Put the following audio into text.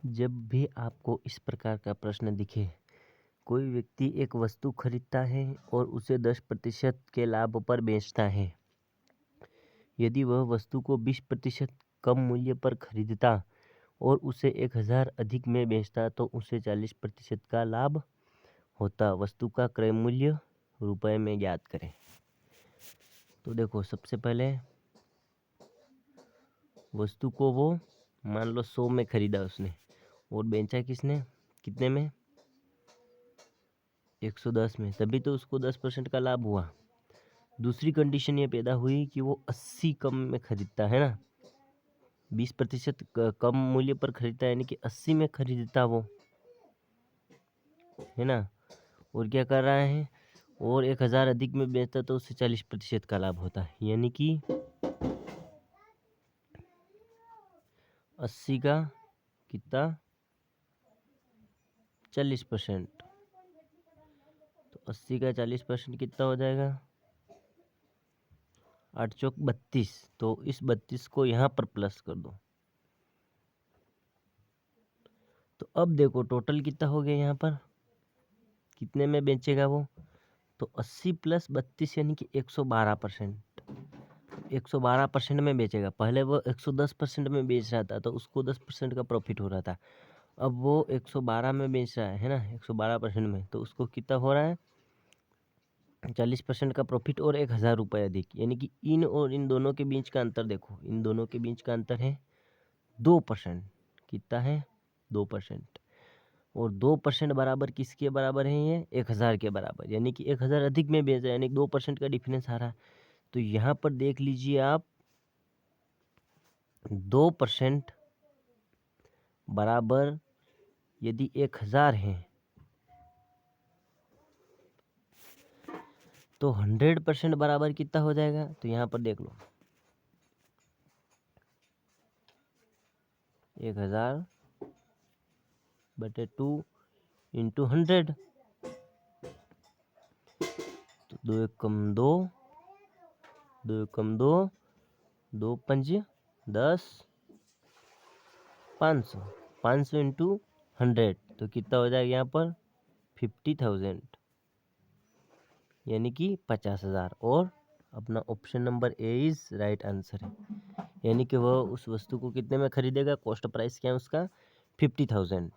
जब भी आपको इस प्रकार का प्रश्न दिखे, कोई व्यक्ति एक वस्तु खरीदता है और उसे 10% के लाभ पर बेचता है। यदि वह वस्तु को 20% कम मूल्य पर खरीदता और उसे 1000 अधिक में बेचता तो उसे 40% का लाभ होता। वस्तु का क्रय मूल्य रुपए में ज्ञात करें। तो देखो, सबसे पहले वस्तु को वो मान लो 100 में खरीदा उसने और बेचा किसने, कितने में, 110 में, तभी तो उसको 10% का लाभ हुआ। दूसरी कंडीशन ये पैदा हुई कि वो 80 कम में खरीदता है ना, 20% कम मूल्य पर खरीदता है, यानी कि 80 में खरीदता वो, है ना, और क्या कर रहा है, और 1000 अधिक में बेचता तो उससे 40% का लाभ होता है, यानी कि 80 का कितना, 40%। तो 80 का 40% कितना हो जाएगा, 8 चौक 32। तो इस 32 को यहाँ पर प्लस कर दो। तो अब देखो टोटल कितना हो गया, यहाँ पर कितने में बेचेगा वो, तो 80 प्लस 32 यानी कि 112%। 112% में बेचेगा। पहले वो 110% में बेच रहा था तो उसको 10% का प्रॉफिट हो रहा था। अब वो 112 में बेच रहा है ना, 112% में, तो उसको कितना हो रहा है, 40% का प्रॉफिट और 1000 रुपये अधिक, यानी कि इन और इन दोनों के बीच का अंतर देखो, इन दोनों के बीच का अंतर है 2%। कितना है, 2%। और 2% बराबर किसके बराबर है, ये 1000 के बराबर, यानी कि 1000 अधिक में बेच रहा है, यानी 2% का डिफरेंस आ रहा है। तो यहाँ पर देख लीजिए आप, 2% बराबर यदि 1000 है तो 100% बराबर कितना हो जाएगा, तो यहाँ पर देख लो, 1000 बटे 2 इंटू 100। तो 2 एकम 2, 2 एकम 2, 2 पंज 10, 500, 500 इंटू 100 तो कितना हो जाएगा यहाँ पर 50,000, यानी कि 50,000। और अपना option number A is right answer है, यानी कि वह उस वस्तु को कितने में खरीदेगा, कॉस्ट प्राइस क्या है उसका 50,000।